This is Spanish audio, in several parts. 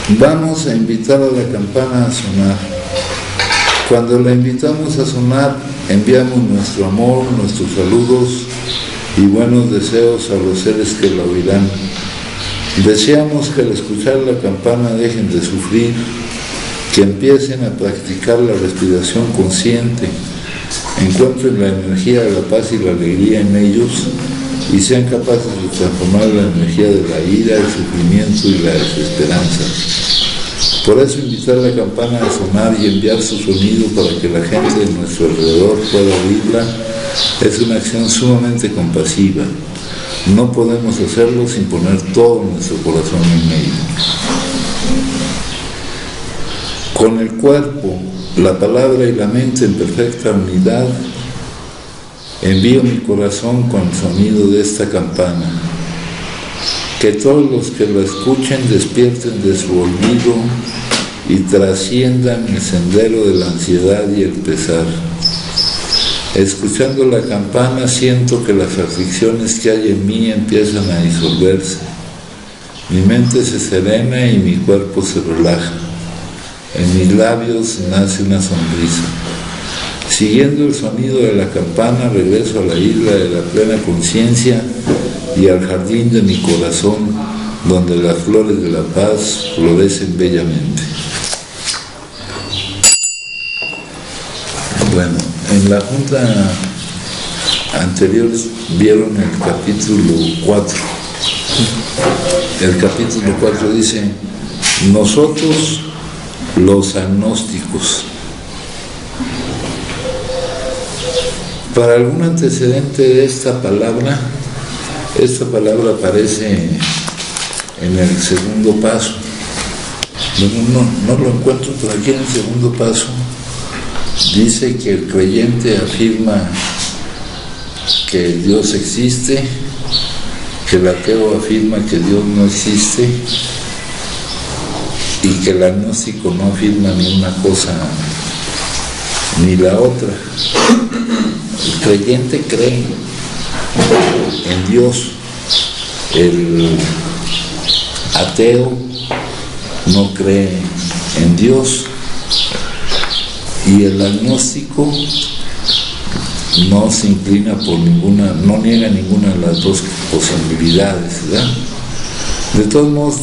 Vamos a invitar a la campana a sonar. Cuando la invitamos a sonar, enviamos nuestro amor, nuestros saludos y buenos deseos a los seres que la oirán. Deseamos que al escuchar la campana dejen de sufrir, que empiecen a practicar la respiración consciente, encuentren la energía, la paz y la alegría en ellos y sean capaces de transformar la energía de la ira, el sufrimiento y la desesperanza. Por eso invitar la campana a sonar y enviar su sonido para que la gente de nuestro alrededor pueda oírla es una acción sumamente compasiva. No podemos hacerlo sin poner todo nuestro corazón en ello. Con el cuerpo, la palabra y la mente en perfecta unidad, envío mi corazón con el sonido de esta campana. Que todos los que lo escuchen despierten de su olvido y trasciendan el sendero de la ansiedad y el pesar. Escuchando la campana siento que las aflicciones que hay en mí empiezan a disolverse. Mi mente se serena y mi cuerpo se relaja. En mis labios nace una sonrisa. Siguiendo el sonido de la campana regreso a la isla de la plena conciencia y al jardín de mi corazón, donde las flores de la paz florecen bellamente. Bueno, en la junta anterior vieron el capítulo 4. El capítulo 4 dice: nosotros los agnósticos. Para algún antecedente de esta palabra aparece en el segundo paso. No lo encuentro, pero aquí en el segundo paso dice que el creyente afirma que Dios existe, que el ateo afirma que Dios no existe y que el agnóstico no afirma ni una cosa ni la otra. El creyente cree en Dios, el ateo no cree en Dios y el agnóstico no se inclina por ninguna, no niega ninguna de las dos posibilidades, ¿verdad? De todos modos,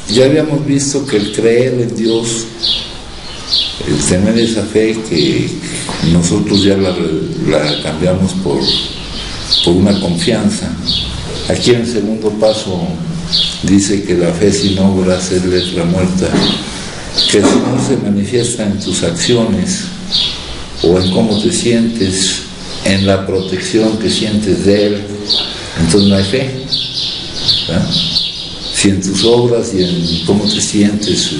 ya habíamos visto que el creer en Dios, el tener esa fe que nosotros ya la cambiamos por una confianza. Aquí en el segundo paso dice que la fe sin obras es letra muerta, que si no se manifiesta en tus acciones o en cómo te sientes, en la protección que sientes de Él, entonces no hay fe, ¿verdad? Si en tus obras y en cómo te sientes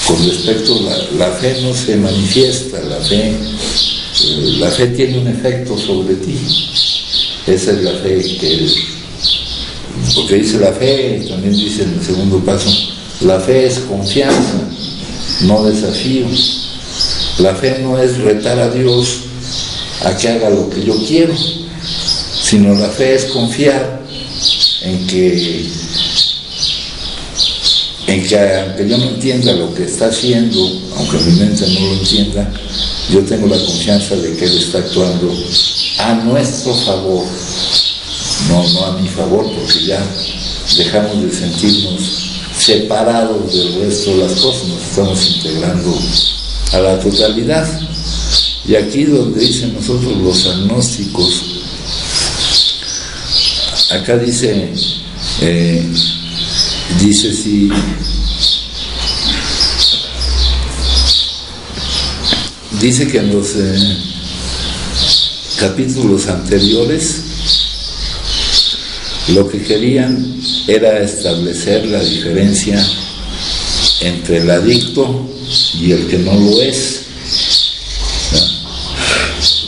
con respecto a la fe no se manifiesta, la fe tiene un efecto sobre ti. Esa es la fe porque dice la fe, también dice en el segundo paso, la fe es confianza, no desafío. La fe no es retar a Dios a que haga lo que yo quiero, sino la fe es confiar en que aunque yo no entienda lo que está haciendo, aunque mi mente no lo entienda, yo tengo la confianza de que Él está actuando a nuestro favor, no a mi favor, porque ya dejamos de sentirnos separados del resto de las cosas, nos estamos integrando a la totalidad. Y aquí donde dicen nosotros los agnósticos, acá dice si dice que en los capítulos anteriores lo que querían era establecer la diferencia entre el adicto y el que no lo es,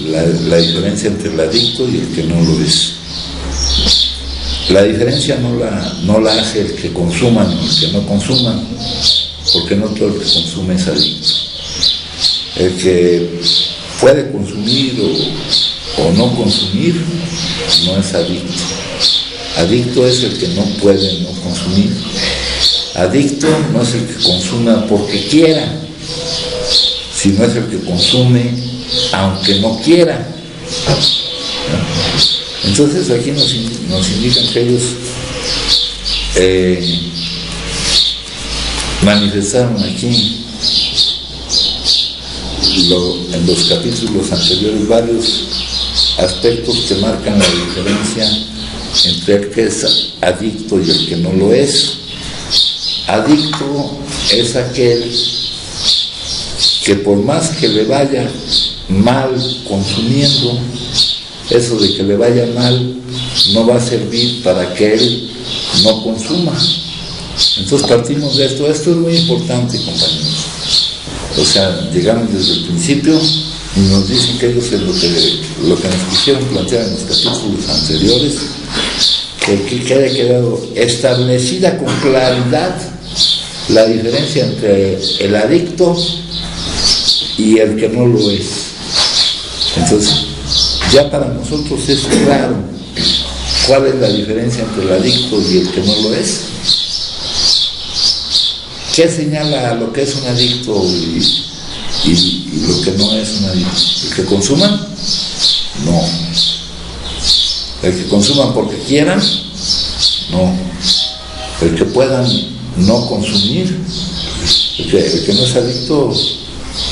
la diferencia entre el adicto y el que no lo es. La diferencia no la hace el que consuman o el que no consuman, porque no todo el que consume es adicto. El que puede consumir o no consumir no es adicto. Adicto es el que no puede no consumir. Adicto no es el que consuma porque quiera, sino es el que consume aunque no quiera. Entonces aquí nos indican que ellos manifestaron aquí en los capítulos anteriores varios aspectos que marcan la diferencia entre el que es adicto y el que no lo es. Adicto es aquel que por más que le vaya mal consumiendo, eso de que le vaya mal no va a servir para que él no consuma. Entonces partimos de esto. Esto es muy importante, compañeros. O sea, llegamos desde el principio y nos dicen que ellos es lo que nos quisieron plantear en los capítulos anteriores, que quede quedado establecida con claridad la diferencia entre el adicto y el que no lo es. Entonces, ya para nosotros es claro cuál es la diferencia entre el adicto y el que no lo es. ¿Qué señala lo que es un adicto y lo que no es un adicto? ¿El que consuman? No. ¿El que consuman porque quieran? No. ¿El que puedan no consumir? El que no es adicto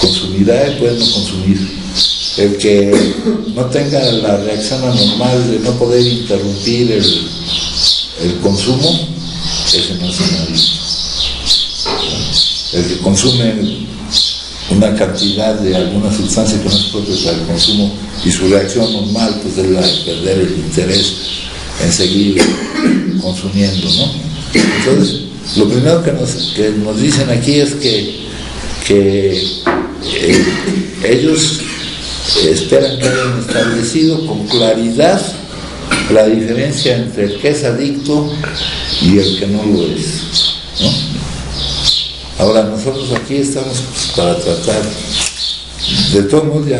consumirá y puede no consumir. El que no tenga la reacción anormal de no poder interrumpir el consumo, ese no es un adicto. El que consume una cantidad de alguna sustancia que no es propia para el consumo y su reacción normal pues es la de perder el interés en seguir consumiendo, ¿no? Entonces, lo primero que nos dicen aquí es que ellos esperan que hayan establecido con claridad la diferencia entre el que es adicto y el que no lo es, ¿no? Ahora, nosotros aquí estamos para tratar, de todos modos, ya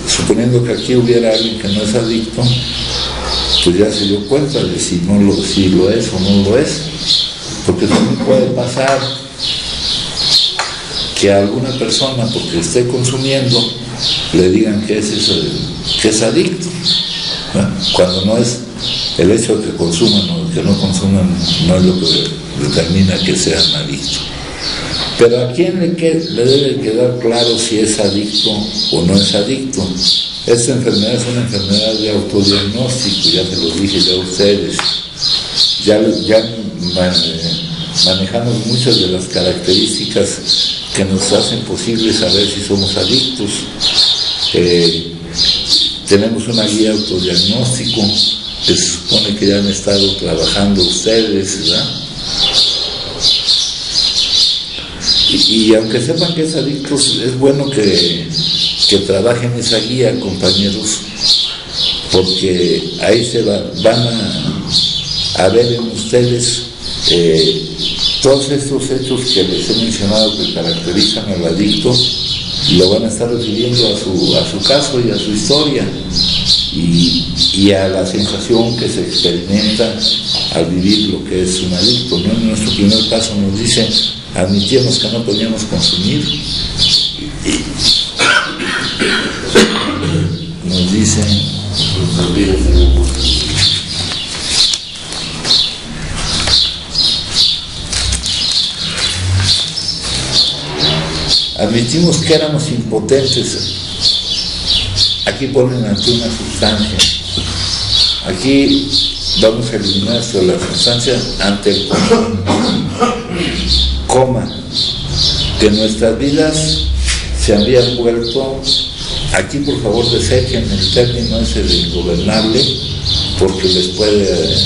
suponiendo que aquí hubiera alguien que no es adicto, pues ya se dio cuenta de si lo es o no lo es, porque también puede pasar que a alguna persona, porque esté consumiendo, le digan que es adicto, ¿no? Cuando no es el hecho de que consuman o que no consuman, no es lo que determina que sean adictos. Pero ¿a quién le debe quedar claro si es adicto o no es adicto? Esta enfermedad es una enfermedad de autodiagnóstico, ya se lo dije ya a ustedes. Ya manejamos muchas de las características que nos hacen posible saber si somos adictos. Tenemos una guía autodiagnóstico que se supone que ya han estado trabajando ustedes, ¿verdad? Y aunque sepan que es adictos, es bueno que trabajen esa guía, compañeros, porque ahí van a ver en ustedes todos estos hechos que les he mencionado que caracterizan al adicto, y lo van a estar refiriendo a su caso y a su historia y a la sensación que se experimenta al vivir lo que es un adicto, ¿no? En nuestro primer caso nos dice: admitíamos que no podíamos consumir, nos dice admitimos que éramos impotentes. Aquí ponen ante una sustancia. Aquí vamos a eliminar esto de la sustancia ante el coma, que nuestras vidas se habían vuelto, aquí por favor desechen el término ese de ingobernable, porque les puede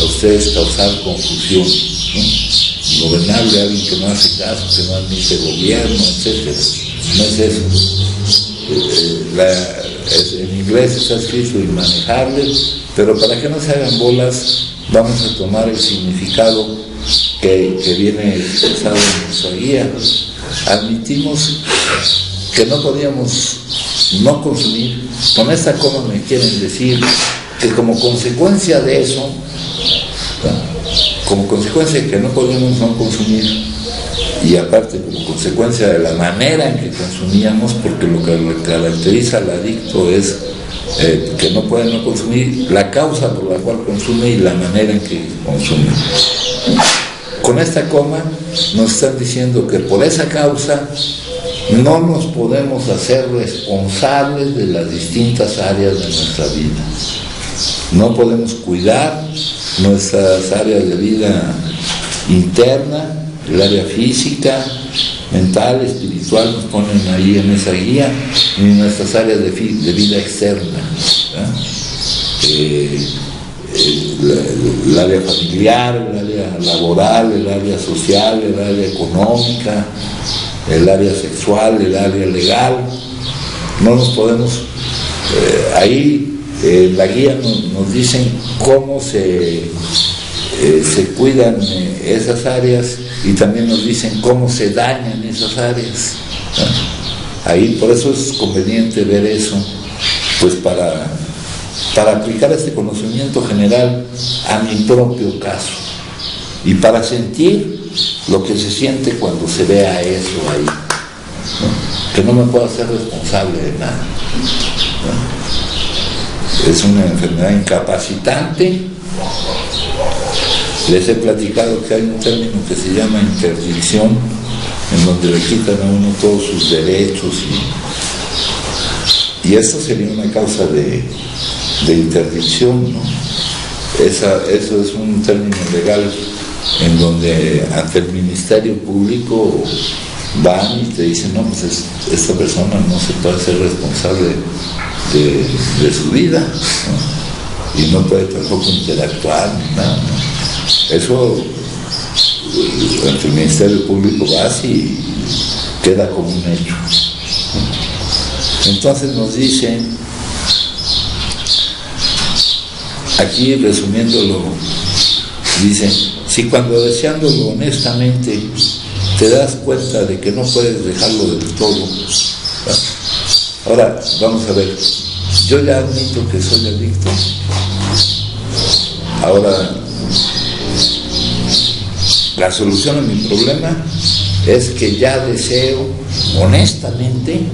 a ustedes causar confusión, ¿no? Ingobernable, alguien que no hace caso, que no admite gobierno, etc. No es eso. En inglés está escrito inmanejable, pero para que no se hagan bolas, vamos a tomar el significado que viene expresado en nuestra guía. Admitimos que no podíamos no consumir. Con esta coma me quieren decir que como consecuencia de eso, como consecuencia de que no podemos no consumir, y aparte como consecuencia de la manera en que consumíamos, porque lo que caracteriza al adicto es que no puede no consumir, la causa por la cual consume y la manera en que consume. Con esta coma nos están diciendo que por esa causa no nos podemos hacer responsables de las distintas áreas de nuestra vida. No podemos cuidar nuestras áreas de vida interna, el área física, mental, espiritual, nos ponen ahí en esa guía, y nuestras áreas de vida externa, el área familiar, el área laboral, el área social, el área económica, el área sexual, el área legal. No nos podemos, ahí la guía nos dicen cómo se cuidan esas áreas, y también nos dicen cómo se dañan esas áreas, ¿no? Ahí por eso es conveniente ver eso, pues para aplicar este conocimiento general a mi propio caso y para sentir lo que se siente cuando se vea eso ahí, ¿no? Que no me puedo hacer responsable de nada, ¿no? Es una enfermedad incapacitante. Les he platicado que hay un término que se llama interdicción, en donde le quitan a uno todos sus derechos, y esto sería una causa de interdicción, ¿no? Eso es un término legal en donde ante el Ministerio Público van y te dicen, no, pues esta persona no se puede ser responsable de su vida, ¿no? Y no puede tampoco interactuar ni nada, ¿no? Eso ante el Ministerio Público vas y queda como un hecho. Entonces nos dicen, aquí resumiéndolo, dicen, si cuando deseándolo honestamente te das cuenta de que no puedes dejarlo del todo, ¿verdad? Ahora vamos a ver, yo ya admito que soy adicto, ahora la solución a mi problema es que ya deseo, honestamente,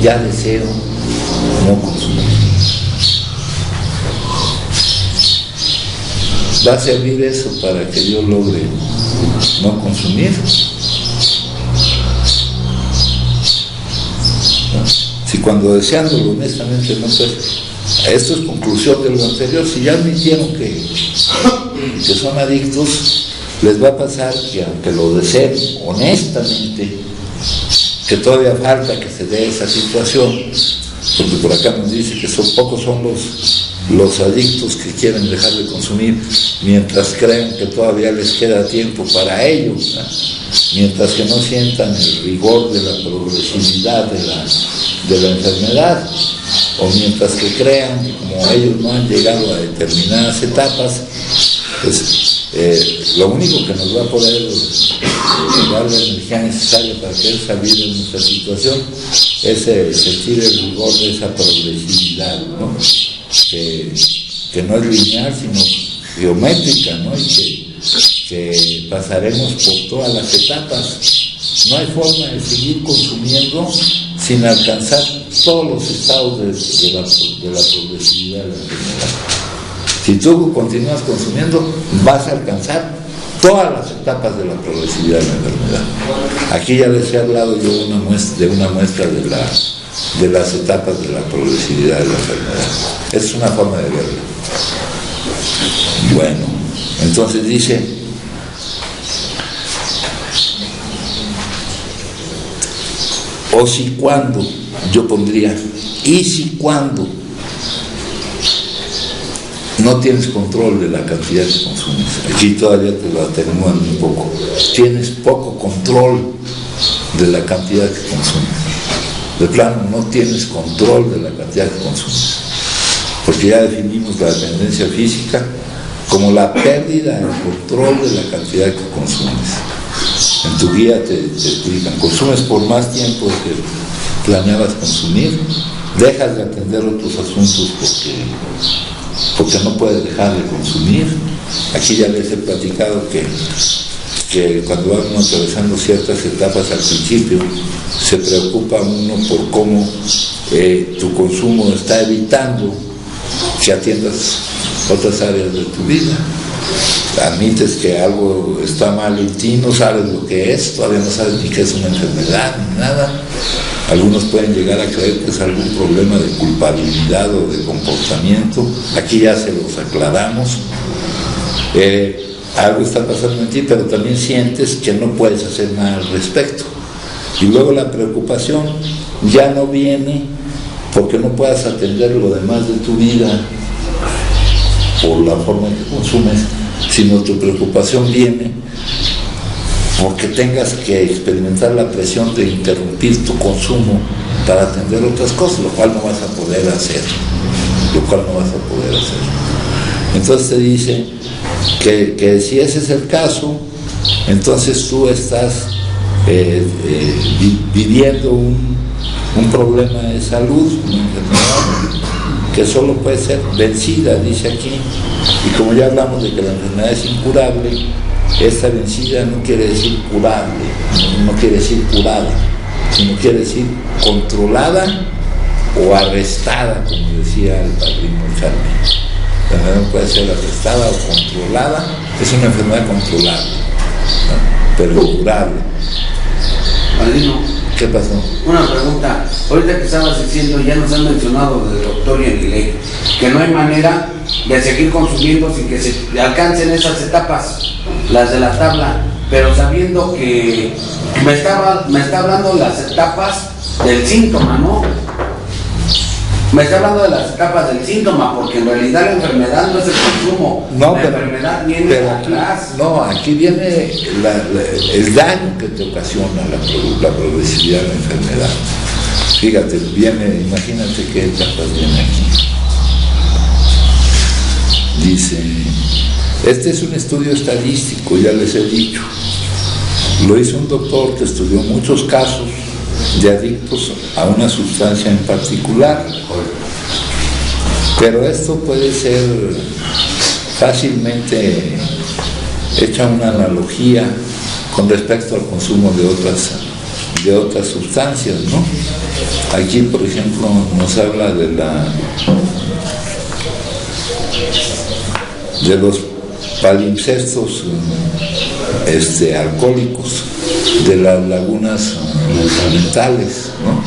ya deseo no consumir. ¿Va a servir eso para que yo logre no consumir? ¿No? Si cuando deseándolo honestamente no puedo. Esto es conclusión de lo anterior. Si ya admitieron que son adictos, les va a pasar que aunque lo deseen honestamente, que todavía falta que se dé esa situación, porque por acá nos dice que pocos son los adictos que quieren dejar de consumir, mientras creen que todavía les queda tiempo para ello, ¿no? Mientras que no sientan el rigor de la progresividad de la enfermedad, o mientras que crean que como ellos no han llegado a determinadas etapas, pues lo único que nos va a poder dar la energía necesaria para poder salir de nuestra situación es sentir el rigor de esa progresividad, ¿no? Que no es lineal, sino geométrica, ¿no? Y que pasaremos por todas las etapas. No hay forma de seguir consumiendo sin alcanzar todos los estados de la progresividad de la enfermedad. Si tú continúas consumiendo, vas a alcanzar todas las etapas de la progresividad de la enfermedad. Aquí ya les he hablado yo de una muestra de las etapas de la progresividad de la enfermedad. Es una forma de verlo. Bueno, entonces dice, o si cuando, yo pondría, y si cuando no tienes control de la cantidad que consumes. Aquí todavía te lo atenúan un poco. Tienes poco control de la cantidad que consumes. De plano, no tienes control de la cantidad que consumes. Porque ya definimos la dependencia física como la pérdida del control de la cantidad que consumes. En tu guía te explican, consumes por más tiempo que planeabas consumir, dejas de atender otros asuntos porque no puede dejar de consumir. Aquí ya les he platicado que cuando va uno atravesando ciertas etapas al principio, se preocupa uno por cómo tu consumo está evitando que atiendas otras áreas de tu vida. Admites que algo está mal en ti, no sabes lo que es, todavía no sabes ni qué es una enfermedad, ni nada. Algunos pueden llegar a creer que es algún problema de culpabilidad o de comportamiento. Aquí ya se los aclaramos. Algo está pasando en ti, pero también sientes que no puedes hacer nada al respecto. Y luego la preocupación ya no viene porque no puedas atender lo demás de tu vida por la forma en que consumes, sino tu preocupación viene porque tengas que experimentar la presión de interrumpir tu consumo para atender otras cosas, lo cual no vas a poder hacer. Entonces te dice que si ese es el caso, entonces tú estás viviendo un problema de salud, una enfermedad que solo puede ser vencida, dice aquí. Y como ya hablamos de que la enfermedad es incurable, esta vencida no quiere decir curable, no quiere decir curada, sino quiere decir controlada o arrestada, como decía el padrino Charlie. La enfermedad puede ser arrestada o controlada, es una enfermedad controlable, ¿no? Pero curable. Padrino, ¿qué pasó? una pregunta. Ahorita que estabas diciendo, ya nos han mencionado del doctor Yanilei, que no hay manera de seguir consumiendo sin que se alcancen esas etapas, las de la tabla, pero sabiendo que me está hablando de las etapas del síntoma, ¿no? Me está hablando de las etapas del síntoma, porque en realidad la enfermedad no es el consumo, no, la enfermedad viene atrás. Aquí viene el daño que te ocasiona la progresividad de la enfermedad. Fíjate, imagínate qué etapas viene aquí. Dice, este es un estudio estadístico, ya les he dicho. Lo hizo un doctor que estudió muchos casos de adictos a una sustancia en particular. Pero esto puede ser fácilmente hecha una analogía con respecto al consumo de otras sustancias, ¿no? Aquí, por ejemplo, nos habla de los palimpsestos alcohólicos, de las lagunas mentales, ¿no?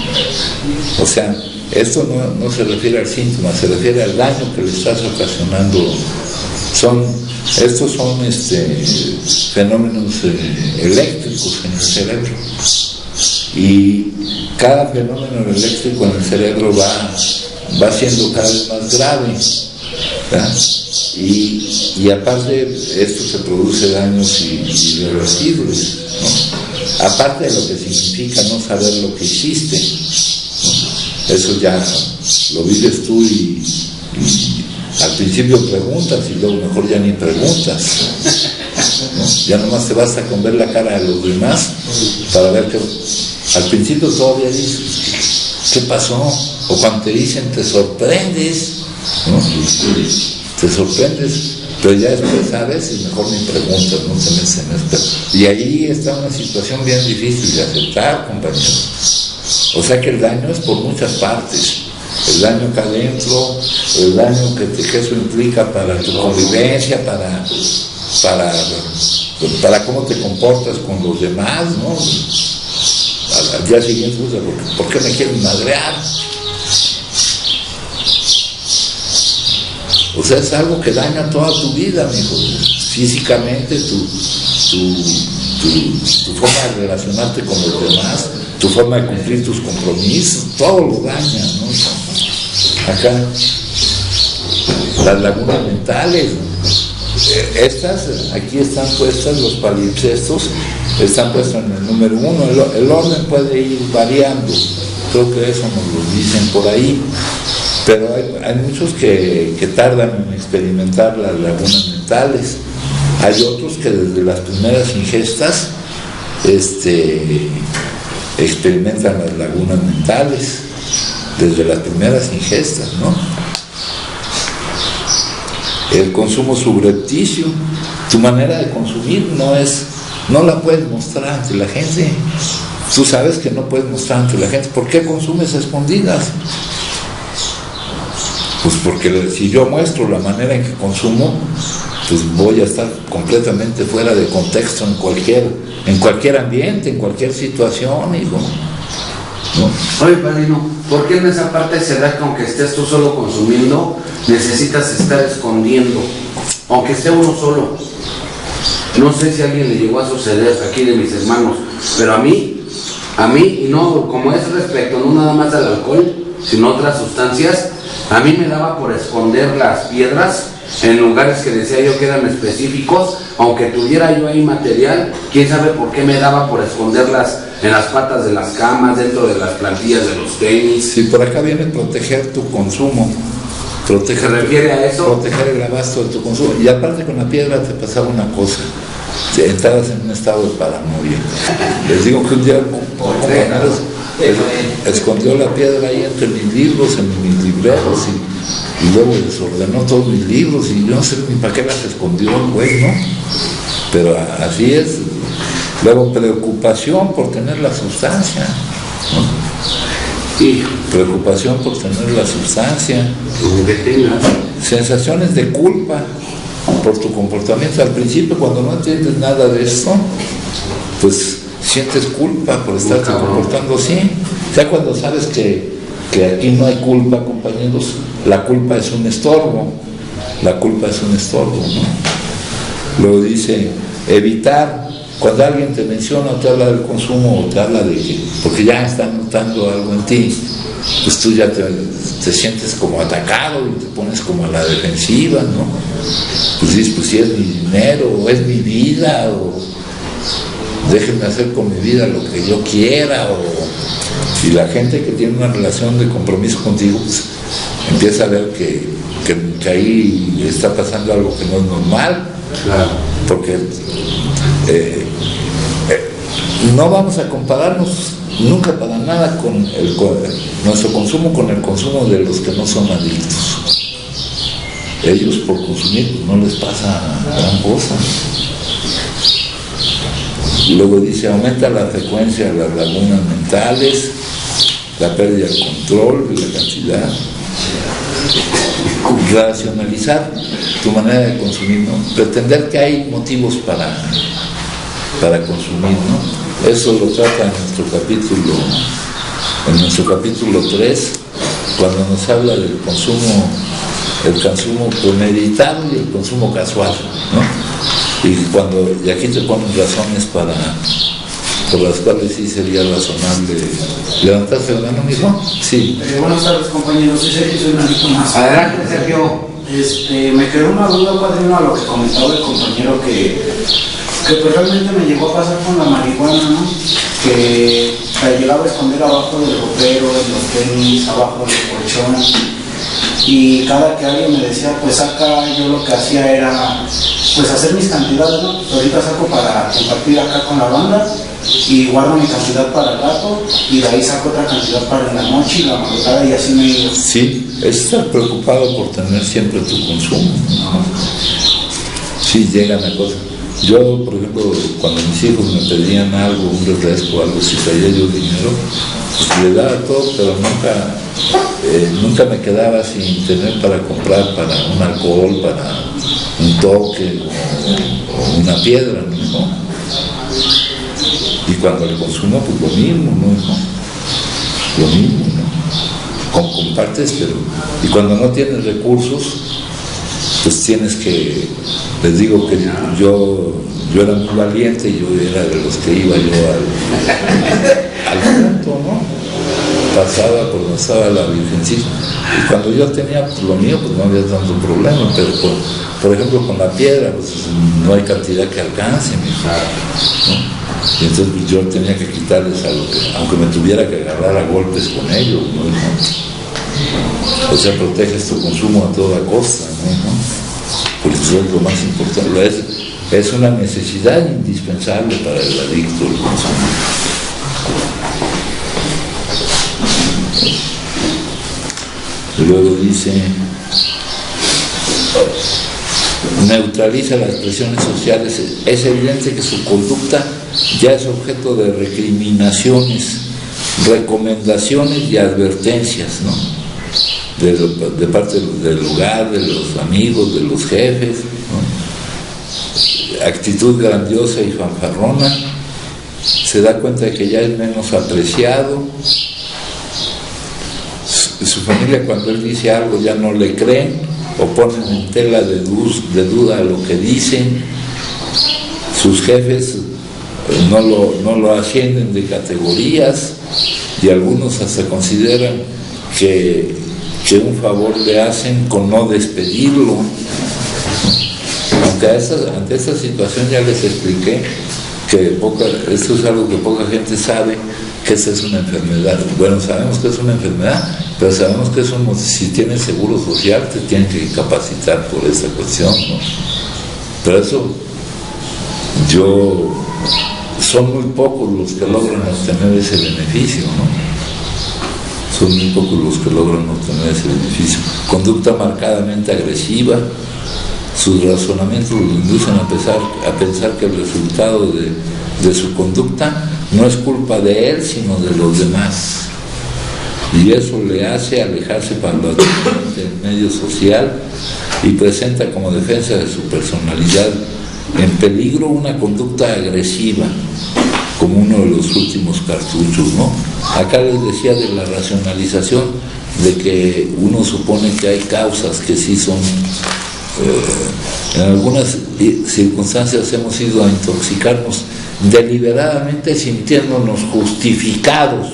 O sea, esto no se refiere al síntoma, se refiere al daño que le estás ocasionando. Estos son fenómenos eléctricos en el cerebro, y cada fenómeno eléctrico en el cerebro va siendo cada vez más grave, ¿verdad? Y aparte esto se produce daños irreversibles, ¿no? Aparte de lo que significa no saber lo que hiciste, ¿no? Eso ya lo vives tú y al principio preguntas y luego mejor ya ni preguntas, ¿no? Ya nomás te basta con ver la cara de los demás para ver que al principio todavía dices, ¿qué pasó? O cuando te dicen te sorprendes, ¿no? Te sorprendes, pero ya después sabes y mejor ni preguntas, no te metes en esto. Y ahí está una situación bien difícil de aceptar, compañeros. O sea que el daño es por muchas partes. El daño acá adentro, el daño que eso implica para tu convivencia, para cómo te comportas con los demás, ¿no? Al día siguiente, ¿por qué me quieren madrear? O sea, es algo que daña toda tu vida, amigo. Físicamente, tu forma de relacionarte con los demás, tu forma de cumplir tus compromisos, todo lo daña, ¿no? Acá, las lagunas mentales, aquí están puestas, los palimpsestos, están puestos en el número 1, el orden puede ir variando, creo que eso nos lo dicen por ahí. Pero hay muchos que tardan en experimentar las lagunas mentales. Hay otros que desde las primeras ingestas experimentan las lagunas mentales, desde las primeras ingestas, ¿no? El consumo subrepticio, tu manera de consumir no la puedes mostrar ante la gente. Tú sabes que no puedes mostrar ante la gente. ¿Por qué consumes a escondidas? Pues porque si yo muestro la manera en que consumo, pues voy a estar completamente fuera de contexto en cualquier ambiente, en cualquier situación, hijo. ¿No? Oye, padrino, ¿por qué en esa parte se da que aunque estés tú solo consumiendo, necesitas estar escondiendo? Aunque esté uno solo. No sé si a alguien le llegó a suceder aquí de mis hermanos, pero a mí, y no, como es respecto, no nada más al alcohol, sino otras sustancias, a mí me daba por esconder las piedras en lugares que decía yo que eran específicos, aunque tuviera yo ahí material, quién sabe por qué me daba por esconderlas en las patas de las camas, dentro de las plantillas de los tenis. Sí, por acá viene proteger tu consumo. ¿Se refiere a eso? Proteger el abasto de tu consumo. Y aparte con la piedra te pasaba una cosa. Entrabas en un estado de paranoia. Les digo que un día escondió la piedra ahí entre mis libros, en mis libreros, y luego desordenó todos mis libros, y yo no sé ni para qué las escondió el güey, ¿no? Pero así es. Luego preocupación por tener la sustancia, ¿no? Sí. Preocupación por tener la sustancia. Sensaciones de culpa por tu comportamiento. Al principio, cuando no entiendes nada de esto, pues sientes culpa por estarte comportando así. Ya cuando sabes que aquí no hay culpa, compañeros, la culpa es un estorbo. La culpa es un estorbo, ¿no? Luego dice, evitar. Cuando alguien te menciona o te habla del consumo o te habla de que, porque ya está notando algo en ti, pues tú ya te sientes como atacado y te pones como a la defensiva, ¿no? Pues dices, pues si es mi dinero, o es mi vida, o déjenme hacer con mi vida lo que yo quiera, y la gente que tiene una relación de compromiso contigo, pues empieza a ver que ahí está pasando algo que no es normal. Claro. Porque no vamos a compararnos nunca para nada con nuestro consumo con el consumo de los que no son adictos. Ellos por consumir pues, no les pasa gran cosa. Luego dice, aumenta la frecuencia de las lagunas mentales, la pérdida del control de la cantidad. Racionalizar tu manera de consumir, ¿no? Pretender que hay motivos para consumir, ¿no? Eso lo trata en nuestro capítulo 3, cuando nos habla del consumo, el consumo premeditado y el consumo casual, ¿no? Y aquí te ponen razones por las cuales sí sería razonable levantarse la mano, mijo. Sí. Buenas tardes, compañeros. Soy Sergio, soy un adicto más. Adelante, Sergio. Me quedó una duda, padrino, a lo que comentaba el compañero, que pues realmente me llegó a pasar con la marihuana, ¿no? Que la llegaba a esconder abajo del ropero, en los tenis, abajo del colchón. Y cada que alguien me decía, pues saca, yo lo que hacía era, pues hacer mis cantidades, ¿no? Ahorita saco para compartir acá con la banda, y guardo mi cantidad para el rato, y de ahí saco otra cantidad para la noche y la madrugada, y así me he ido. Sí, es estar preocupado por tener siempre tu consumo, ¿no? Sí, llegan a cosas. Yo, por ejemplo, cuando mis hijos me pedían algo, un refresco, algo, si traía yo dinero, pues le daba todo, pero nunca me quedaba sin tener para comprar para un alcohol, para un toque o una piedra, ¿no? Y cuando le consumo, pues lo mismo, ¿no? Lo mismo, ¿no? Compartes, pero... Y cuando no tienes recursos, pues tienes que... Les digo que yo era muy valiente, yo era de los que iba yo al punto, ¿no? Pasaba por donde estaba la Virgencita. Y cuando yo tenía pues, lo mío, pues no había tanto problema, pero por ejemplo con la piedra, pues no hay cantidad que alcance, ¿no? Y entonces pues, yo tenía que quitarles algo, aunque me tuviera que agarrar a golpes con ellos, ¿no? O sea, proteges tu consumo a toda costa, ¿no? Porque eso es lo más importante, es una necesidad indispensable para el adicto el consumo. Luego dice, neutraliza las presiones sociales, es evidente que su conducta ya es objeto de recriminaciones, recomendaciones y advertencias, ¿no? De parte del hogar, de los amigos, de los jefes, ¿no? Actitud grandiosa y fanfarrona, se da cuenta de que ya es menos apreciado, su familia cuando él dice algo ya no le creen o ponen en tela de duda lo que dicen, sus jefes no lo ascienden de categorías y algunos hasta consideran que un favor le hacen con no despedirlo. Aunque ante esta situación ya les expliqué que esto es algo que poca gente sabe, que esa es una enfermedad. Bueno, sabemos que es una enfermedad, pero sabemos que si tienes seguro social te tienen que capacitar por esa cuestión, ¿no? Pero eso, son muy pocos los que logran obtener ese beneficio, ¿no? Son muy pocos los que logran obtener ese beneficio. Conducta marcadamente agresiva, sus razonamientos lo inducen a pensar que el resultado de su conducta no es culpa de él, sino de los demás. Y eso le hace alejarse paulatinamente del medio social y presenta como defensa de su personalidad en peligro una conducta agresiva, como uno de los últimos cartuchos, ¿no? Acá les decía de la racionalización, de que uno supone que hay causas que sí son... en algunas circunstancias hemos ido a intoxicarnos deliberadamente sintiéndonos justificados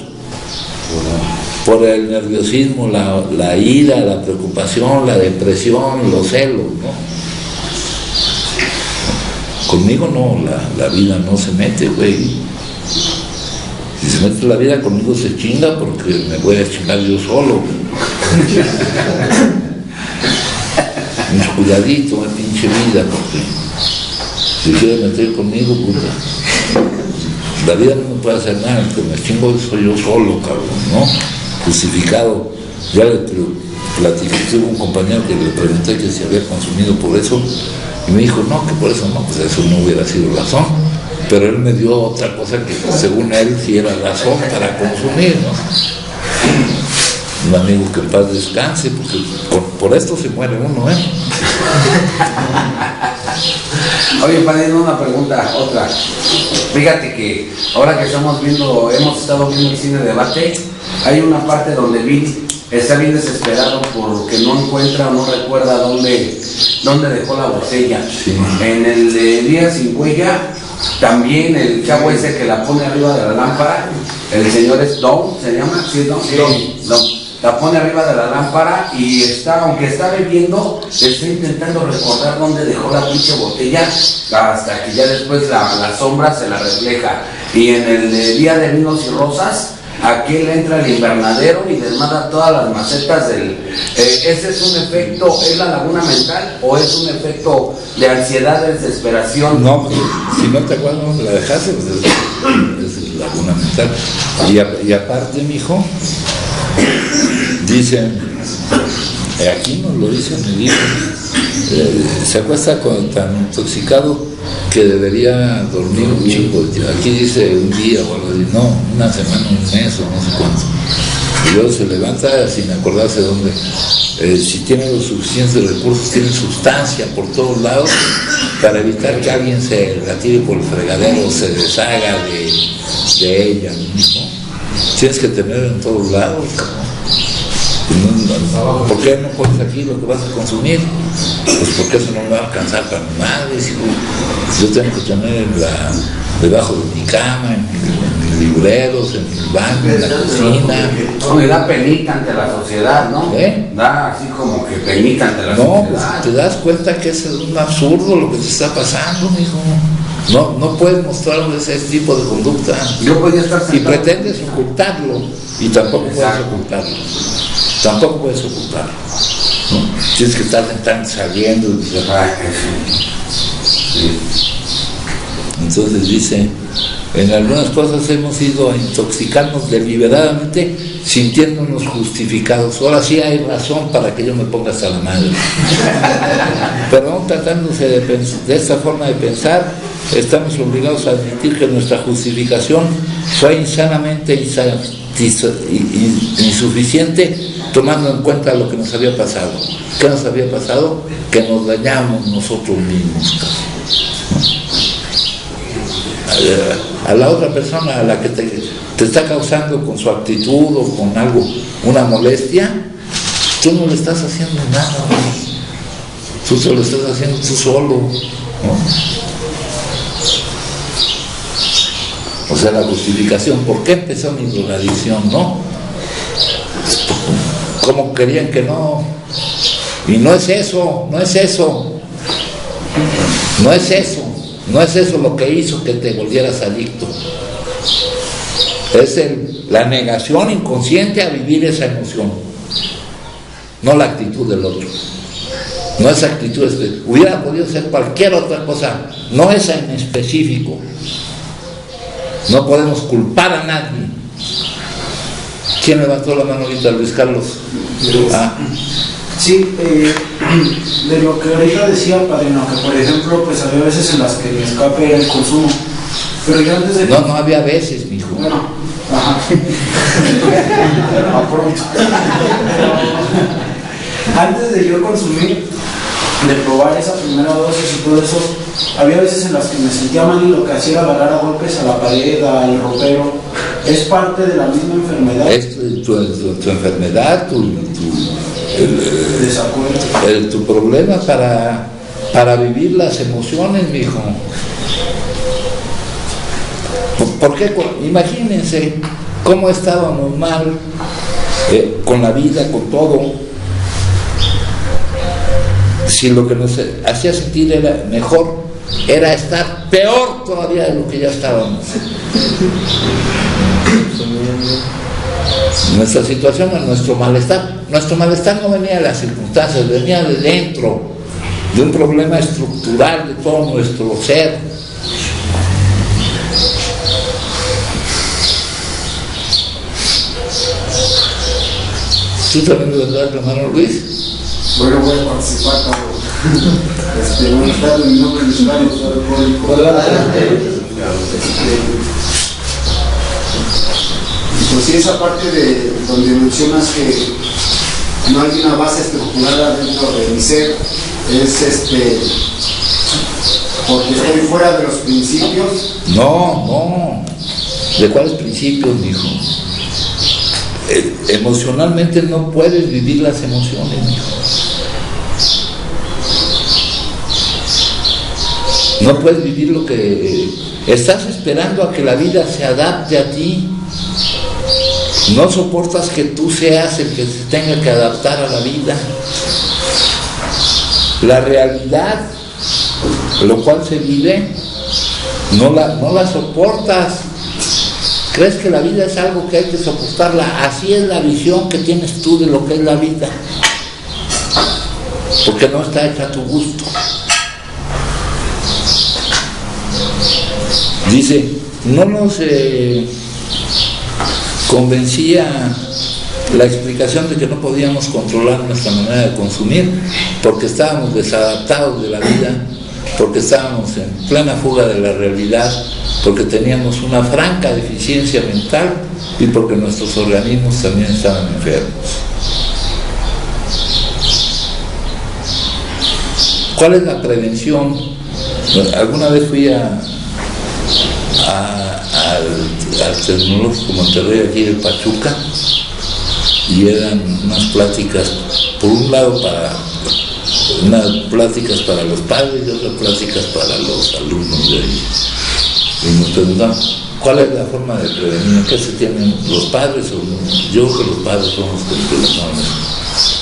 por el nerviosismo, la ira, la preocupación, la depresión, los celos, ¿no? Conmigo no, la vida no se mete, güey. Si se mete la vida conmigo se chinga porque me voy a chingar yo solo. Mucho cuidadito, pinche vida, porque si quiere meter conmigo, puta, la vida no me puede hacer nada, el que me chingo soy yo solo, cabrón, ¿no? Justificado. Ya le platiqué, tuve un compañero que le pregunté que si había consumido por eso, y me dijo, no, que por eso no, pues eso no hubiera sido razón, pero él me dio otra cosa que según él sí era razón para consumir, ¿no? Un amigo que en paz descanse, porque por esto se muere uno, ¿eh? Oye, padre, una pregunta, otra. Fíjate que ahora que hemos estado viendo el cine debate, hay una parte donde Bill está bien desesperado porque no encuentra o no recuerda dónde dejó la botella. Sí. En el de Día Sin Huella, también el chavo ese que la pone arriba de la lámpara, el señor es Don, ¿se llama? ¿Sí, Don? Sí. Don. La pone arriba de la lámpara y aunque está bebiendo, está intentando recordar dónde dejó la pinche botella, hasta que ya después la sombra se la refleja. Y en el de Día de Vinos y Rosas, aquel entra al invernadero y desmada todas las macetas ¿ese es un efecto, es la laguna mental o es un efecto de ansiedad, de desesperación? No, pues, si no te acuerdas dónde la dejaste, pues es laguna mental. Y aparte, mijo, dicen, aquí nos lo dicen el libro, se acuesta tan intoxicado que debería dormir un chingo. Aquí dice un día o algo así, no, una semana, un mes o no sé cuánto. Y luego se levanta sin acordarse dónde. Si tiene los suficientes recursos, tiene sustancia por todos lados para evitar que alguien se la tire por el fregadero o se deshaga de ella, ¿no? Tienes que tener en todos lados, ¿por qué no pones aquí lo que vas a consumir? Pues porque eso no me va a alcanzar para mi madre. Yo tengo que tener debajo de mi cama, en mis libreros, en mi baño, en la cocina. No, me da penita ante la sociedad, ¿no? Da así como que penita ante la sociedad. No, pues te das cuenta que es un absurdo lo que te está pasando, mijo. No puedes mostrar ese tipo de conducta. Yo podía estar sentado. Y pretendes ocultarlo, y tampoco puedes ocultarlo. Tampoco puedes ocultarlo, ¿no? Tienes que estar saliendo. Entonces dice, en algunas cosas hemos ido a intoxicarnos deliberadamente sintiéndonos justificados. Ahora sí hay razón para que yo me ponga hasta la madre. Pero aún tratándose de esta forma de pensar, estamos obligados a admitir que nuestra justificación fue insanamente insuficiente, tomando en cuenta lo que nos había pasado. ¿Qué nos había pasado? Que nos dañamos nosotros mismos. A la otra persona, a la que te está causando con su actitud o con algo, una molestia, tú no le estás haciendo nada, tú se lo estás haciendo tú solo, ¿no? O sea, la justificación, ¿por qué empezó mi drogadicción? ¿No? ¿Cómo querían que no? Y no es eso, no es eso, no es eso. No es eso lo que hizo que te volvieras adicto. Es la negación inconsciente a vivir esa emoción, no la actitud del otro. No esa actitud, hubiera podido ser cualquier otra cosa, no esa en específico. No podemos culpar a nadie. ¿Quién levantó la mano ahorita? Luis Carlos. Sí, de lo que ahorita decía, padrino, que por ejemplo, pues había veces en las que mi escape era el consumo, pero yo antes de... No había veces, mijo. Bueno, ajá. Antes de yo consumir, de probar esa primera dosis y todo eso, había veces en las que me sentía mal y lo que hacía era agarrar a golpes a la pared, al ropero. Es parte de la misma enfermedad. Es tu enfermedad, tu problema para vivir las emociones, mijo. ¿Por qué? Imagínense cómo estábamos mal con la vida, con todo, si lo que nos hacía sentir era mejor, era estar peor todavía de lo que ya estábamos. Nuestra situación es nuestro malestar. Nuestro malestar no venía de las circunstancias, venía de dentro, de un problema estructural de todo nuestro ser. ¿Tú también le vas a dar la mano, Luis? Bueno, voy a participar, cabrón. Buenas tardes, mi nombre es Luis Carlos, soy alcohólico. Pues sí, esa parte de donde mencionas que no hay una base estructural dentro de mi ser, es porque estoy fuera de los principios. No. ¿De cuáles principios, mijo? Emocionalmente no puedes vivir las emociones, mijo. No puedes vivir lo que estás esperando a que la vida se adapte a ti. No soportas que tú seas el que se tenga que adaptar a la vida. La realidad, lo cual se vive, no la soportas. Crees que la vida es algo que hay que soportarla. Así es la visión que tienes tú de lo que es la vida, porque no está hecha a tu gusto. Dice, no nos convencía la explicación de que no podíamos controlar nuestra manera de consumir porque estábamos desadaptados de la vida, porque estábamos en plena fuga de la realidad, porque teníamos una franca deficiencia mental y porque nuestros organismos también estaban enfermos. ¿Cuál es la prevención? Alguna vez fui al Tecnológico Monterrey aquí de Pachuca y eran unas pláticas, por un lado unas pláticas para los padres y otras pláticas para los alumnos de ahí. Y nos preguntan, ¿cuál es la forma de prevenir? ¿Qué se tienen los padres? Yo creo que los padres son los que preguntan.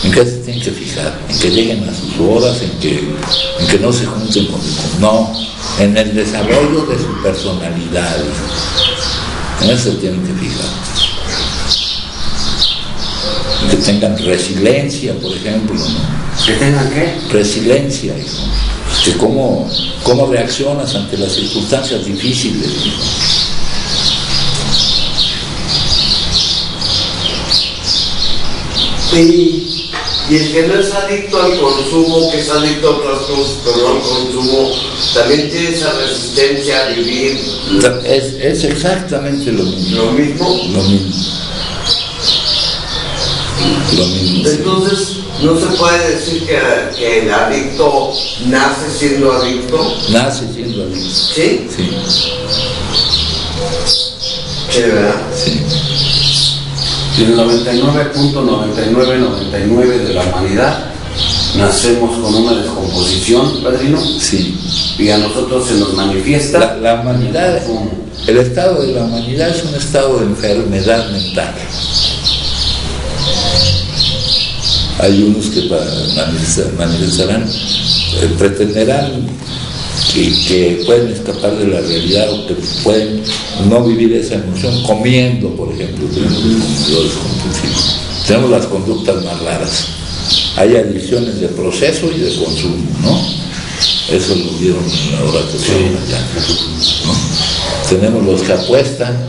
¿En qué se tienen que fijar? ¿En que lleguen a sus horas? ¿En que no se junten con... No, en el desarrollo de su personalidad. En eso se tienen que fijar. Que tengan resiliencia, por ejemplo, ¿no? ¿Que tengan qué? Resiliencia, hijo. Que cómo reaccionas ante las circunstancias difíciles, hijo. Y el que no es adicto al consumo, que es adicto a otras cosas, pero no al consumo, también tiene esa resistencia a vivir. Es exactamente lo mismo. Lo mismo. Lo mismo. Lo mismo. Entonces, no se puede decir que el adicto nace siendo adicto. Nace siendo adicto. ¿Sí? Sí. Sí, ¿verdad? Sí. Y el 99.9999 de la humanidad nacemos con una descomposición, padrino. Sí. Y a nosotros se nos manifiesta. La humanidad, el estado de la humanidad es un estado de enfermedad mental. Hay unos que manifestarán, pretenderán que pueden escapar de la realidad o que pueden no vivir esa emoción comiendo, por ejemplo. Tenemos los comedores compulsivos, tenemos las conductas más raras. Hay adicciones de proceso y de consumo, ¿no? Eso lo vieron ahora que fueron allá, ¿no? Tenemos los que apuestan, ¿no?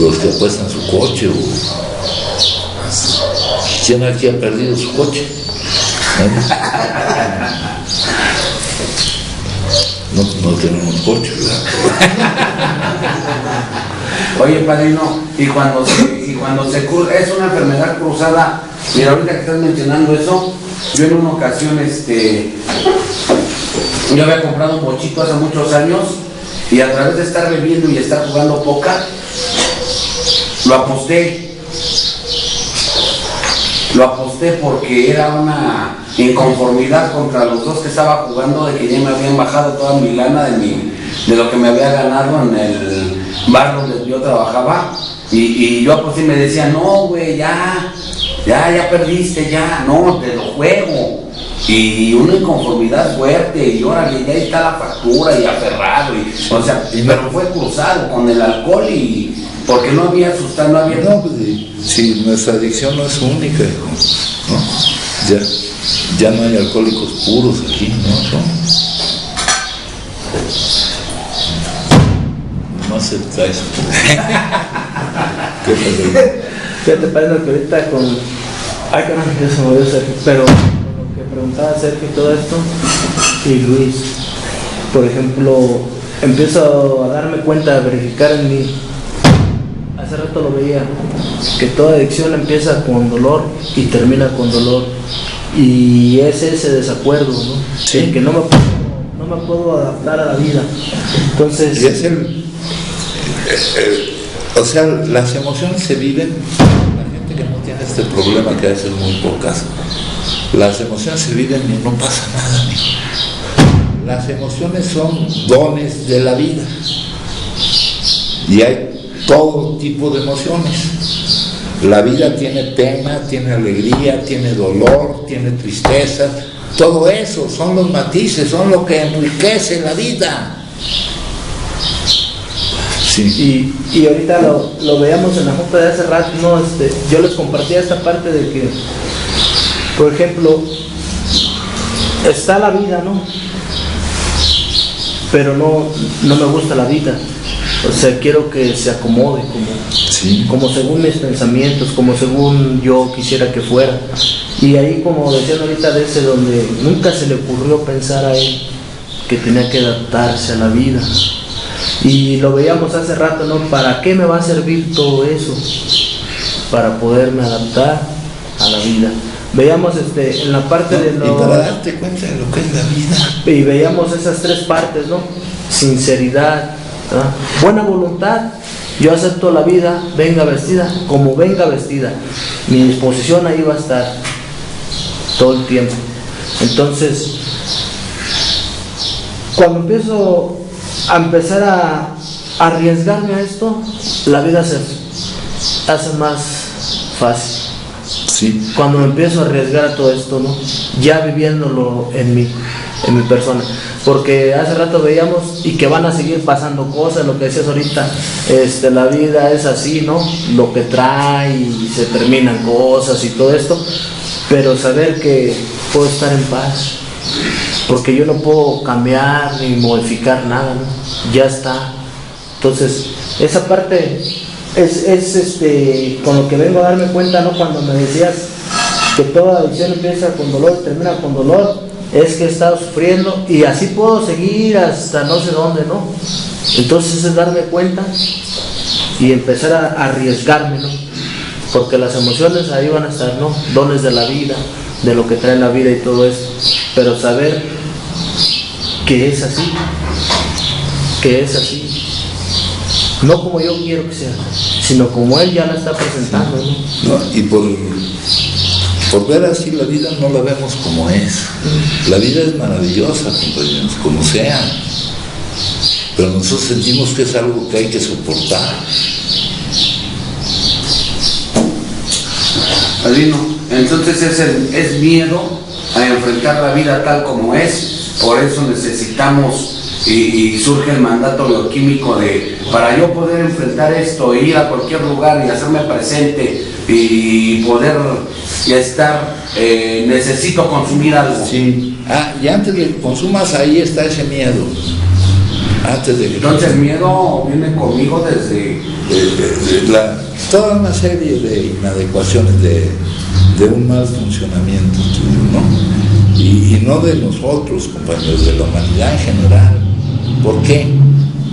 Los que apuestan su coche. ¿Quién aquí ha perdido su coche? No tenemos coche, ¿verdad? Oye, padrino, y cuando se cruza, es una enfermedad cruzada. Mira, ahorita que estás mencionando eso, yo en una ocasión, yo había comprado un bochito hace muchos años y a través de estar bebiendo y estar jugando póker, lo aposté porque era una inconformidad contra los dos que estaba jugando, de que ya me habían bajado toda mi lana de lo que me había ganado en el bar donde yo trabajaba, y yo aposté y me decía, no güey, ya perdiste, ya, no, te lo juego. Y una inconformidad fuerte, y órale, ya está la factura y aferrado, pero fue cruzado con el alcohol y porque no había sustancia, no había. No, pues si nuestra adicción no es única, ¿no? Ya no hay alcohólicos puros aquí, ¿no? No acepta eso. Fíjate, padre, que ahorita con. Ay, caramba, ya se me olvidó Sergio, pero con lo que preguntaba Sergio y todo esto, y Luis, por ejemplo, empiezo a darme cuenta, a verificar en mí. Hace rato lo veía, que toda adicción empieza con dolor y termina con dolor. Y es ese desacuerdo, ¿no? Sí. En que no me puedo adaptar a la vida. Entonces. Y es o sea, las emociones se viven. La gente que no tiene este problema, que a veces muy pocas, las emociones se viven y no pasa nada, amigo. Las emociones son dones de la vida. Y hay todo tipo de emociones. La vida tiene pena, tiene alegría, tiene dolor, tiene tristeza. Todo eso son los matices, son lo que enriquece la vida. Sí. Y ahorita lo veíamos en la junta de hace rato, ¿no? Yo les compartía esta parte de que, por ejemplo, está la vida, ¿no? Pero no me gusta la vida. O sea, quiero que se acomode como según mis pensamientos, como según yo quisiera que fuera. Y ahí, como decían ahorita, de ese donde nunca se le ocurrió pensar a él que tenía que adaptarse a la vida. Y lo veíamos hace rato, ¿no? ¿Para qué me va a servir todo eso? Para poderme adaptar a la vida. Veíamos en la parte de lo... Y para darte cuenta de lo que es la vida. Y veíamos esas tres partes, ¿no? Sinceridad, ¿verdad? Buena voluntad. Yo acepto la vida, venga vestida, como venga vestida. Mi disposición ahí va a estar todo el tiempo. Entonces, cuando empiezo a empezar a arriesgarme a esto, la vida se hace más fácil. Sí. Cuando me empiezo a arriesgar a todo esto, ¿no? Ya viviéndolo en mi persona. Porque hace rato veíamos y que van a seguir pasando cosas, lo que decías ahorita, la vida es así, ¿no? Lo que trae y se terminan cosas y todo esto, pero saber que puedo estar en paz, porque yo no puedo cambiar ni modificar nada, ¿no? Ya está. Entonces, esa parte con lo que vengo a darme cuenta, ¿no? Cuando me decías que toda adicción empieza con dolor y termina con dolor, es que he estado sufriendo y así puedo seguir hasta no sé dónde, ¿no? Entonces es darme cuenta y empezar a arriesgarme, ¿no? Porque las emociones ahí van a estar, ¿no? Dones de la vida, de lo que trae la vida y todo eso, pero saber que es así, no como yo quiero que sea, sino como Él ya la está presentando, ¿no? No, y por ver así la vida no la vemos como es. La vida es maravillosa, compañeros, como sea, pero nosotros sentimos que es algo que hay que soportar. Padrino, entonces es miedo a enfrentar la vida tal como es, por eso necesitamos y surge el mandato bioquímico para yo poder enfrentar esto, ir a cualquier lugar y hacerme presente y poder estar, necesito consumir algo. Sí. Y antes de que consumas, ahí está ese miedo. Entonces el miedo viene conmigo desde toda una serie de inadecuaciones de un mal funcionamiento tuyo, ¿no? Y no de nosotros, compañeros, de la humanidad en general. ¿Por qué?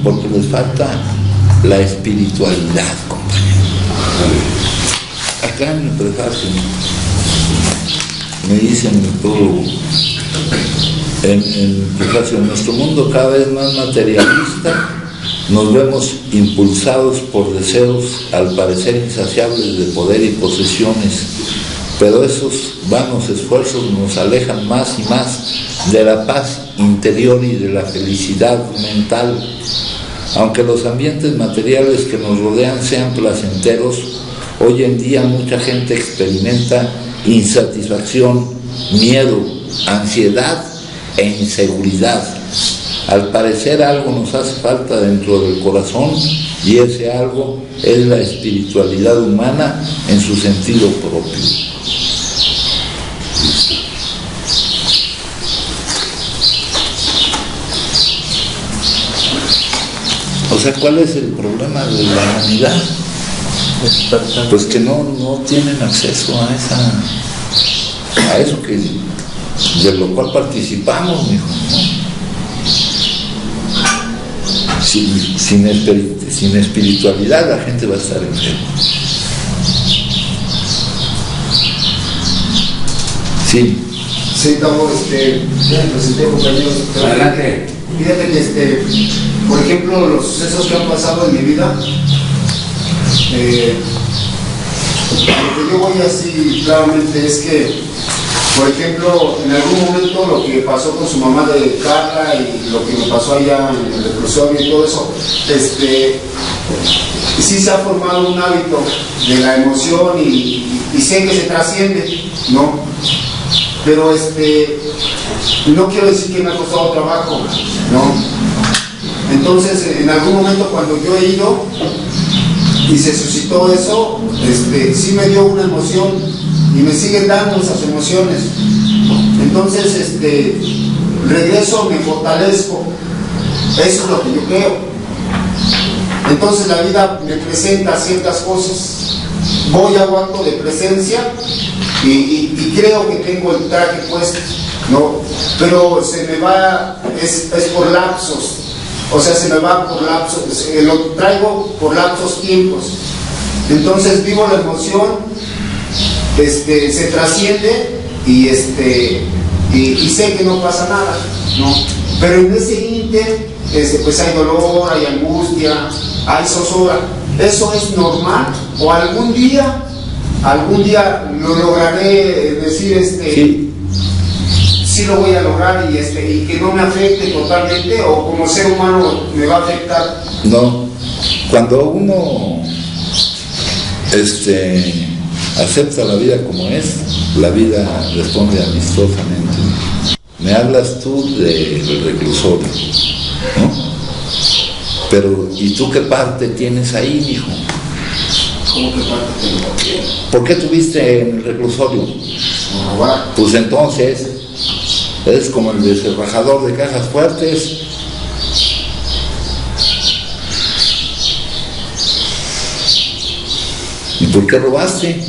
Porque les falta la espiritualidad, compañeros. Acá en el prefacio me dicen todo. En nuestro mundo cada vez más materialista, nos vemos impulsados por deseos al parecer insaciables de poder y posesiones, pero esos vanos esfuerzos nos alejan más y más de la paz interior y de la felicidad mental. Aunque los ambientes materiales que nos rodean sean placenteros, hoy en día mucha gente experimenta insatisfacción, miedo, ansiedad e inseguridad. Al parecer algo nos hace falta dentro del corazón y ese algo es la espiritualidad humana en su sentido propio. O sea, ¿cuál es el problema de la humanidad? Pues que no tienen acceso a eso que de lo cual participamos, mijo, ¿no? Sin espiritualidad la gente va a estar enferma. Sí. Sí, estamos, ya me presenté, compañeros. Adelante. Fíjate que, por ejemplo, los sucesos que han pasado en mi vida, lo que yo voy así claramente es que, por ejemplo, en algún momento lo que pasó con su mamá de Carla y lo que me pasó allá en el reclusorio y todo eso, sí se ha formado un hábito de la emoción y sé que se trasciende, ¿no? Pero no quiero decir que me ha costado trabajo, ¿no? Entonces, en algún momento cuando yo he ido y se suscitó eso, sí me dio una emoción y me siguen dando esas emociones. Entonces, regreso, me fortalezco. Eso es lo que yo creo. Entonces la vida me presenta ciertas cosas. Voy a un acto de presencia y creo que tengo el traje puesto, ¿no? Pero se me va, es por lapsos. O sea, se me va por lapsos, lo traigo por lapsos tiempos. Entonces vivo la emoción, se trasciende y sé que no pasa nada, ¿no? Pero en ese ínter, pues hay dolor, hay angustia, hay zozobra. ¿Eso es normal? ¿O algún día lo lograré decir, sí lo voy a lograr y que no me afecte totalmente, o como ser humano me va a afectar? No, cuando uno acepta la vida como es, la vida responde amistosamente. Me hablas tú del reclusorio, ¿no? Pero, ¿y tú qué parte tienes ahí, mijo? ¿Cómo que parte tengo? ¿Por qué tuviste en el reclusorio? Robar. Pues entonces, eres como el descerrajador de cajas fuertes. por qué robaste?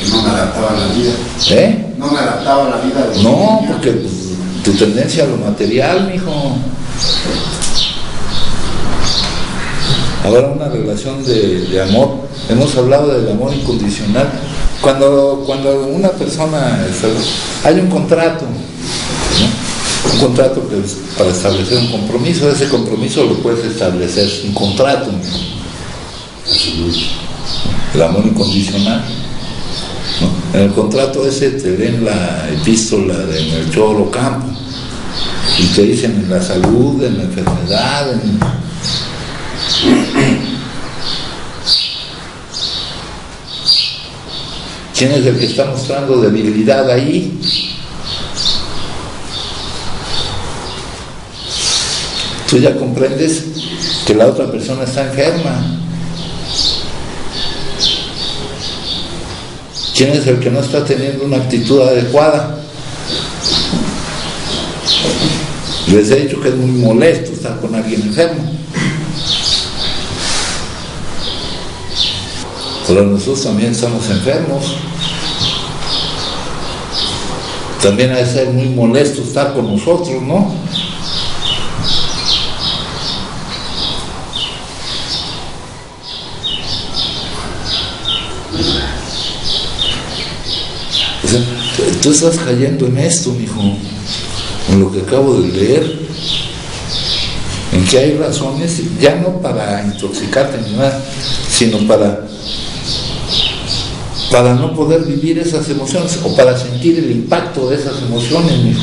No me adaptaba a la vida. No me adaptaba a la vida. No, porque pues, tu tendencia a lo material, mijo. Ahora una relación de amor. Hemos hablado del amor incondicional. Cuando una persona, hay un contrato, ¿no? Un contrato que es para establecer un compromiso. Ese compromiso lo puedes establecer sin contrato, mijo. El amor incondicional, ¿no? En el contrato ese te leen la epístola de Melchor Ocampo y te dicen en la salud, en la enfermedad, ¿quién es el que está mostrando debilidad ahí? Tú ya comprendes que la otra persona está enferma. ¿Quién es el que no está teniendo una actitud adecuada? Les he dicho que es muy molesto estar con alguien enfermo. Pero nosotros también estamos enfermos. También ha de ser muy molesto estar con nosotros, ¿no? Tú estás cayendo en esto, mijo, en lo que acabo de leer, en que hay razones, ya no para intoxicarte ni nada, sino para no poder vivir esas emociones o para sentir el impacto de esas emociones, mijo.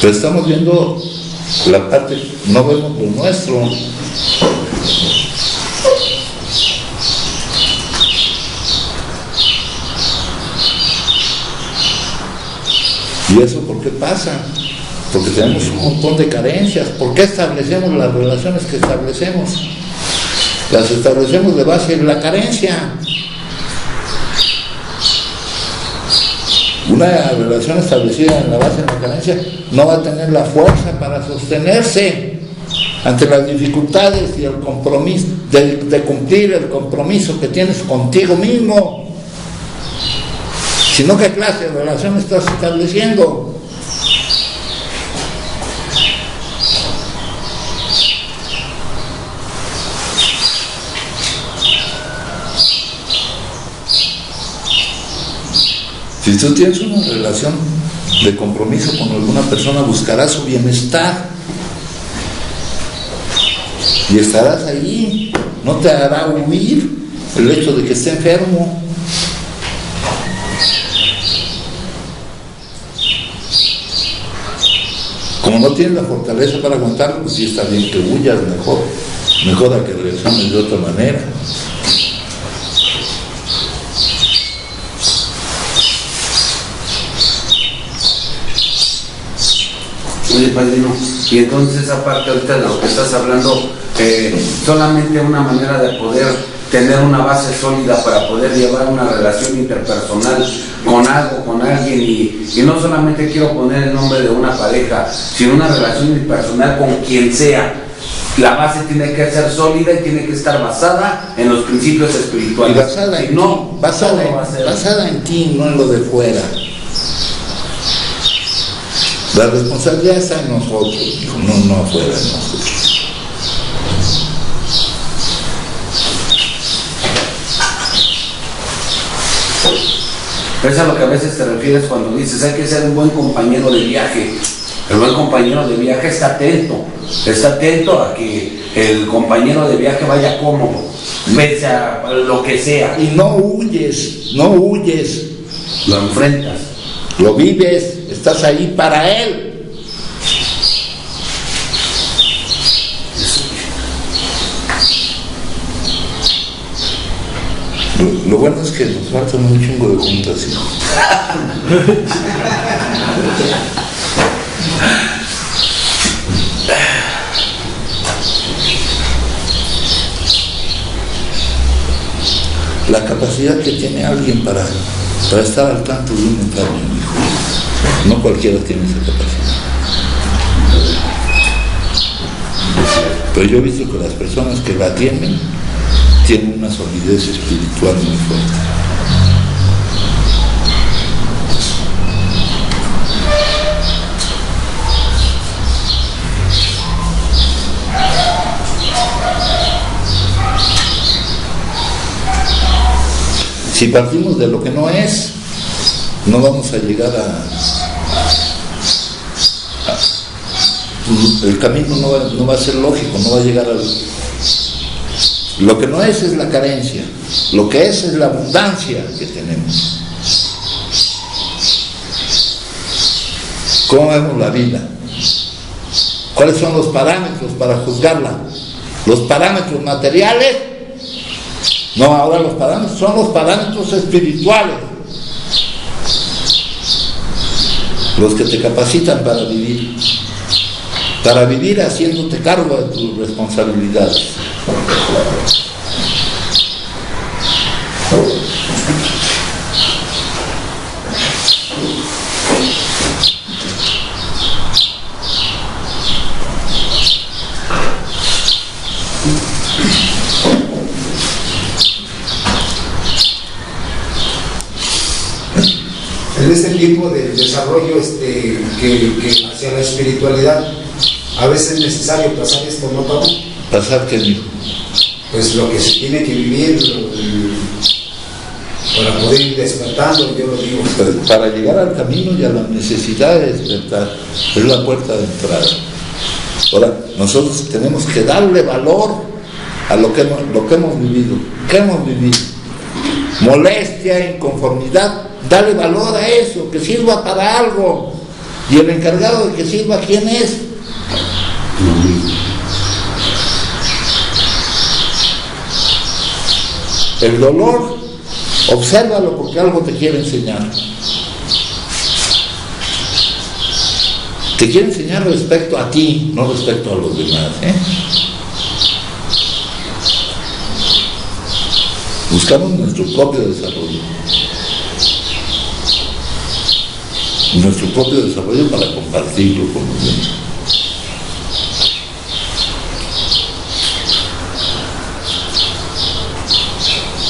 Pero estamos viendo la parte, no vemos lo nuestro. ¿Y eso por qué pasa? Porque tenemos un montón de carencias. ¿Por qué establecemos las relaciones que establecemos? Las establecemos de base en la carencia. Una relación establecida en la base de la carencia no va a tener la fuerza para sostenerse ante las dificultades y el compromiso, de cumplir el compromiso que tienes contigo mismo. Si no, ¿qué clase de relación estás estableciendo? Si tú tienes una relación de compromiso con alguna persona, buscarás su bienestar y estarás ahí. No te hará huir el hecho de que esté enfermo. Como no tienes la fortaleza para aguantarlo, pues sí está bien que huyas, mejor a que reacciones de otra manera. Oye, padrino, y entonces esa parte ahorita de lo que estás hablando, solamente una manera de poder tener una base sólida para poder llevar una relación interpersonal con algo, con alguien, y no solamente quiero poner el nombre de una pareja, sino una relación interpersonal con quien sea. La base tiene que ser sólida y tiene que estar basada en los principios espirituales. Y basada en ti, no en lo de fuera. La responsabilidad está en nosotros, no afuera de nosotros. Es a lo que a veces te refieres cuando dices hay que ser un buen compañero de viaje. El buen compañero de viaje está atento a que el compañero de viaje vaya cómodo, pese a lo que sea. Y no huyes, lo enfrentas, lo vives, estás ahí para él. Lo bueno es que nos faltan un chingo de juntas, hijo. La capacidad que tiene alguien para estar al tanto de un enfermo, hijo. No cualquiera tiene esa capacidad. Pero yo he visto que las personas que la tienen una solidez espiritual muy fuerte. Si partimos de lo que no es, no vamos a llegar el camino no va a ser lógico, no va a llegar lo que no es la carencia, lo que es la abundancia que tenemos. ¿Cómo vemos la vida? ¿Cuáles son los parámetros para juzgarla? ¿Los parámetros materiales? No, ahora los parámetros son los parámetros espirituales, los que te capacitan para vivir haciéndote cargo de tus responsabilidades. En este tiempo de desarrollo que hacia la espiritualidad, a veces es necesario pasar esto, ¿no, Pablo? ¿Pasar qué, hijo? Pues lo que se tiene que vivir para poder ir despertando, yo lo digo. Para llegar al camino y a la necesidad de despertar, es la puerta de entrada. Ahora, nosotros tenemos que darle valor a lo que hemos vivido. ¿Qué hemos vivido? Molestia, inconformidad, dale valor a eso, que sirva para algo. Y el encargado de que sirva, ¿quién es? El dolor, obsérvalo porque algo te quiere enseñar. Te quiere enseñar respecto a ti, no respecto a los demás, Buscamos nuestro propio desarrollo. Nuestro propio desarrollo para compartirlo con los demás.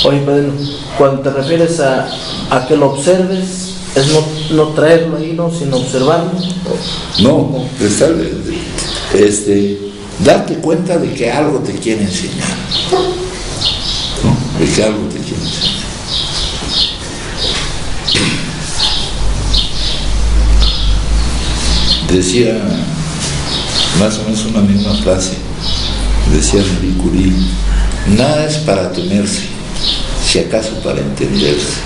Oye, Padre, cuando te refieres a que lo observes, es no traerlo ahí, ¿no? Sino observarlo. No, darte cuenta de que algo te quiere enseñar. ¿No? De que algo te quiere enseñar. Decía más o menos una misma frase, decía Marie Curie: nada es para temerse, si acaso para entenderse.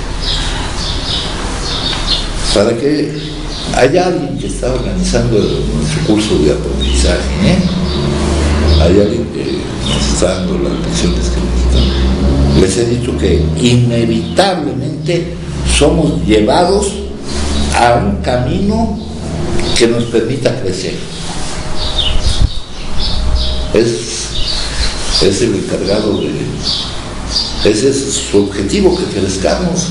Para que haya alguien que está organizando nuestro curso de aprendizaje, hay alguien que nos está dando las lecciones que necesitamos. Les he dicho que inevitablemente somos llevados a un camino que nos permita crecer. Es el encargado ese es su objetivo, que crezcamos.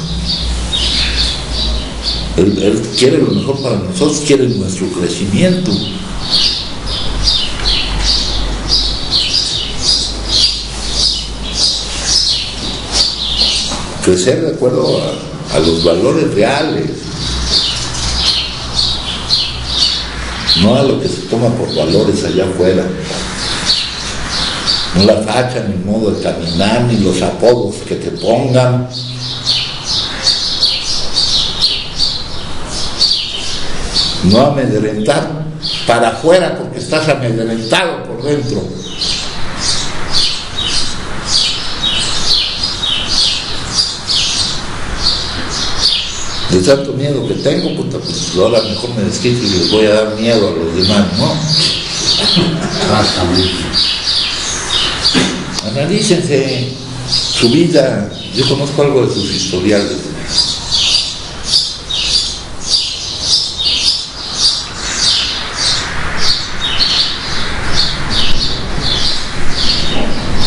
Él quiere lo mejor para nosotros, quiere nuestro crecimiento. Crecer de acuerdo a los valores reales, no a lo que se toma por valores allá afuera. No la facha, ni el modo de caminar, ni los apodos que te pongan. No amedrentar para afuera porque estás amedrentado por dentro. De tanto miedo que tengo, pues ahora mejor me desquito y les voy a dar miedo a los demás, ¿no? Analícense su vida. Yo conozco algo de sus historiales.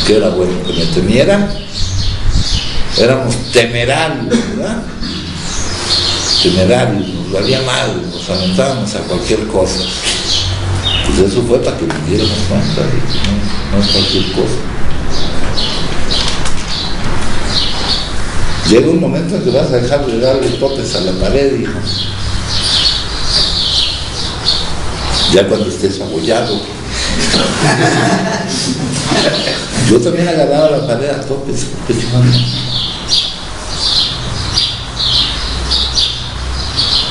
Que era bueno que me temieran. Éramos temerarios, ¿verdad? Temerarios, nos valía mal, nos aventábamos a cualquier cosa. Pues eso fue para que nos diéramos cuenta de que no es cualquier cosa. Llega un momento en que vas a dejar de darle topes a la pared, hijo. Ya cuando estés abollado. Yo también agarraba la pared a topes,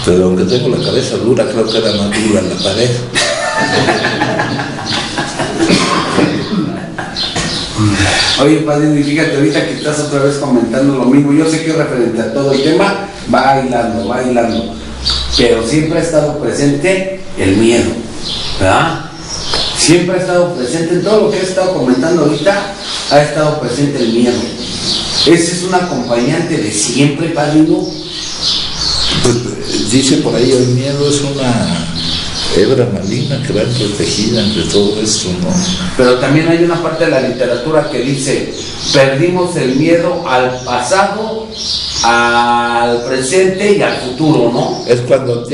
pero aunque tengo la cabeza dura, creo que era más dura la pared. Oye, padre, fíjate, ahorita que estás otra vez comentando lo mismo, yo sé que referente a todo el tema, va hilando, pero siempre ha estado presente el miedo, ¿verdad? Siempre ha estado presente en todo lo que he estado comentando ahorita, ha estado presente el miedo. Ese es un acompañante de siempre, padrino. Pues, dice por ahí, el miedo es una hebra maligna que va protegida entre todo esto, ¿no? Pero también hay una parte de la literatura que dice, perdimos el miedo al pasado, al presente y al futuro, ¿no? Es cuando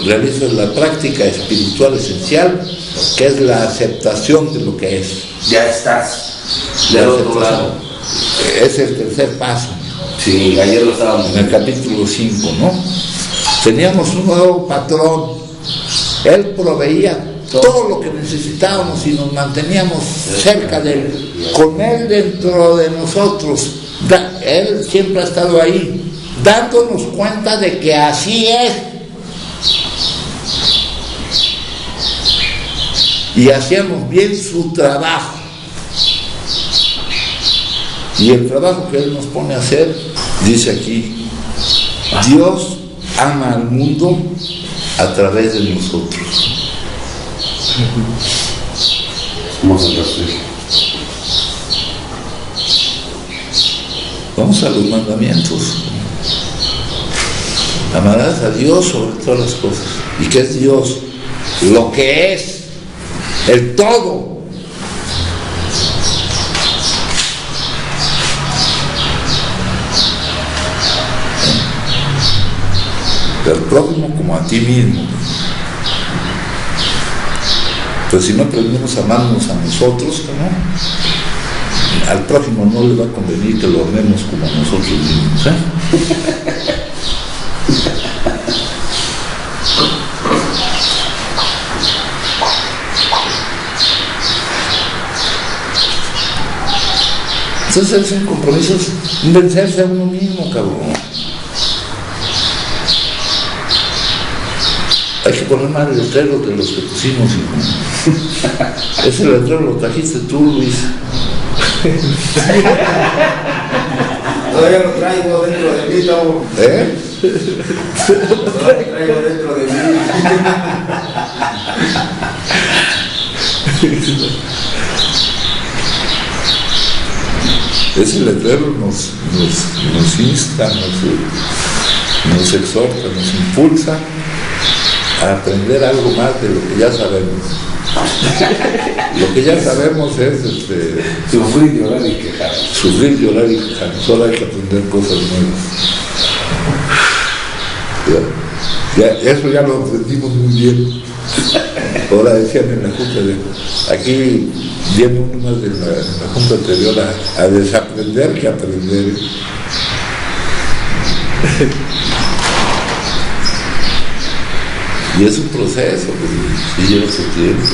realizas la práctica espiritual esencial, que es la aceptación de lo que es. Ya estás del otro lado. Es el tercer paso. Sí, ayer lo estábamos en el capítulo 5, ¿no? Teníamos un nuevo patrón. Él proveía todo lo que necesitábamos y nos manteníamos cerca de él, con él dentro de nosotros. Él siempre ha estado ahí, dándonos cuenta de que así es. Y hacíamos bien su trabajo. Y el trabajo que él nos pone a hacer, dice aquí, Dios ama al mundo a través de nosotros. Vamos a los mandamientos. Amarás a Dios sobre todas las cosas. ¿Y qué es Dios? Lo que es, el todo. Al prójimo como a ti mismo. Pues si no aprendemos a amarnos a nosotros, ¿no? Al prójimo no le va a convenir que lo amemos como a nosotros mismos, ¿eh? Entonces es un compromiso, vencerse a uno mismo, cabrón. Hay que poner más letreros de los que pusimos, hijo. Ese letrero lo trajiste tú, Luis. Todavía lo traigo dentro de mí, Tavo. Todavía lo traigo dentro de mí. Ese letrero nos insta, nos exhorta, nos impulsa a aprender algo más de lo que ya sabemos. Lo que ya sabemos es sufrir, llorar y quejar. Sufrir, llorar y quejar. Solo hay que aprender cosas nuevas. Eso ya lo aprendimos muy bien. Ahora decían en la junta aquí viene uno más de la junta anterior a desaprender que aprender. Y es un proceso, pues, sí lleva su tiempo.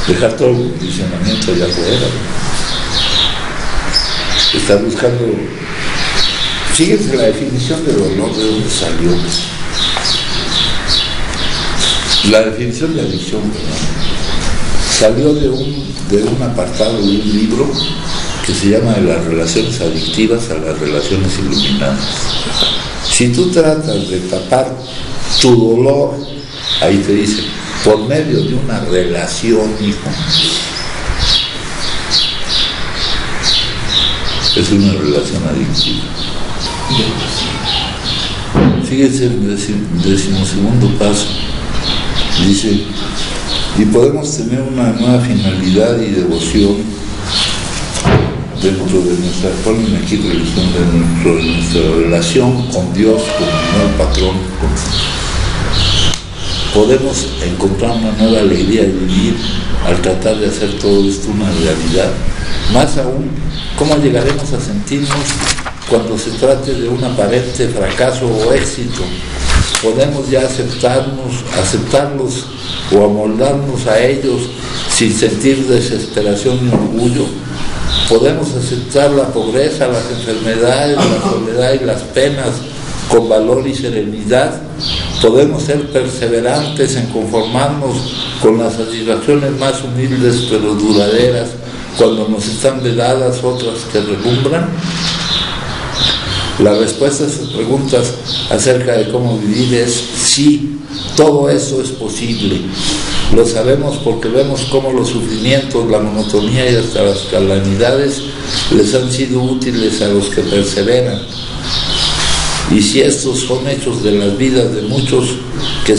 Dejar todo el condicionamiento allá afuera. Estar buscando. Fíjense la definición de dolor, de dónde salió. La definición de adicción, perdón, salió de un apartado de un libro que se llama De las relaciones adictivas a las relaciones iluminadas. Si tú tratas de tapar tu dolor, ahí te dice, por medio de una relación, hijo. Es una relación adictiva. Fíjense el 12º paso. Dice, y podemos tener una nueva finalidad y devoción dentro de nuestra, ponen aquí religión, dentro de nuestra relación con Dios, con el nuevo patrón, podemos encontrar una nueva alegría de vivir al tratar de hacer todo esto una realidad. Más aún, ¿cómo llegaremos a sentirnos cuando se trate de un aparente fracaso o éxito? Podemos ya aceptarlos o amoldarnos a ellos sin sentir desesperación ni orgullo. Podemos aceptar la pobreza, las enfermedades, la soledad y las penas con valor y serenidad. Podemos ser perseverantes en conformarnos con las satisfacciones más humildes pero duraderas cuando nos están vedadas otras que relumbran. La respuesta a estas preguntas acerca de cómo vivir es sí, todo eso es posible. Lo sabemos porque vemos cómo los sufrimientos, la monotonía y hasta las calamidades les han sido útiles a los que perseveran. Y si estos son hechos de las vidas de muchos que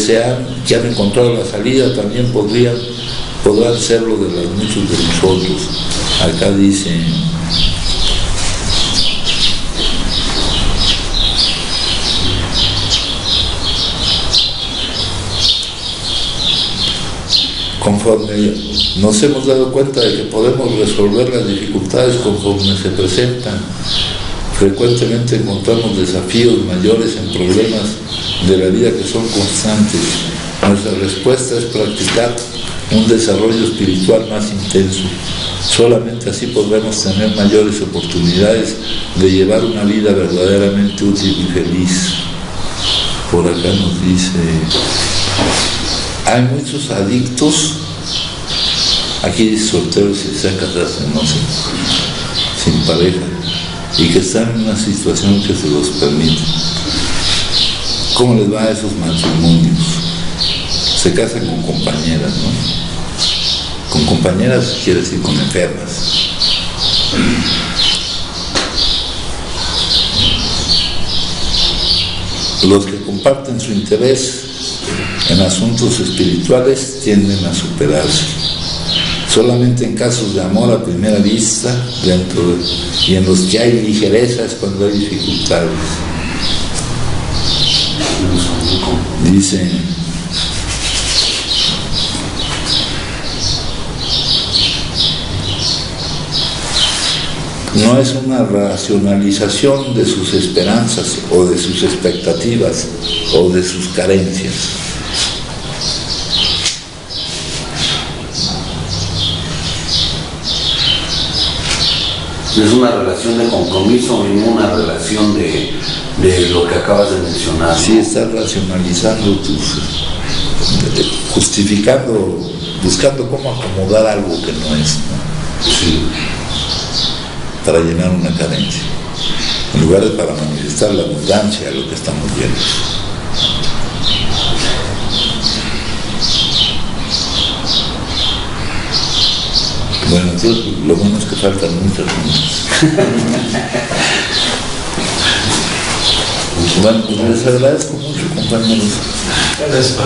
han encontrado la salida, también podrán serlo de los muchos de nosotros. Acá dice: conforme nos hemos dado cuenta de que podemos resolver las dificultades conforme se presentan, frecuentemente encontramos desafíos mayores en problemas de la vida que son constantes. Nuestra respuesta es practicar un desarrollo espiritual más intenso. Solamente así podremos tener mayores oportunidades de llevar una vida verdaderamente útil y feliz. Por acá nos dice: hay muchos adictos, aquí dice solteros y se han casado, no sé, sin pareja, y que están en una situación que se los permite. ¿Cómo les va a esos matrimonios? Se casan con compañeras, ¿no? Con compañeras quiere decir con enfermas. Los que comparten su interés en asuntos espirituales tienden a superarse. Solamente en casos de amor a primera vista y en los que hay ligereza es cuando hay dificultades. Dice: no es una racionalización de sus esperanzas o de sus expectativas o de sus carencias. Es una relación de compromiso y no una relación de lo que acabas de mencionar. Sí, estás racionalizando justificando, buscando cómo acomodar algo que no es, ¿no? Sí. Para llenar una carencia, en lugar de para manifestar la abundancia de lo que estamos viendo. Bueno, entonces lo bueno es que faltan muchas cosas. Bueno, pues les agradezco mucho, compañeros. Gracias,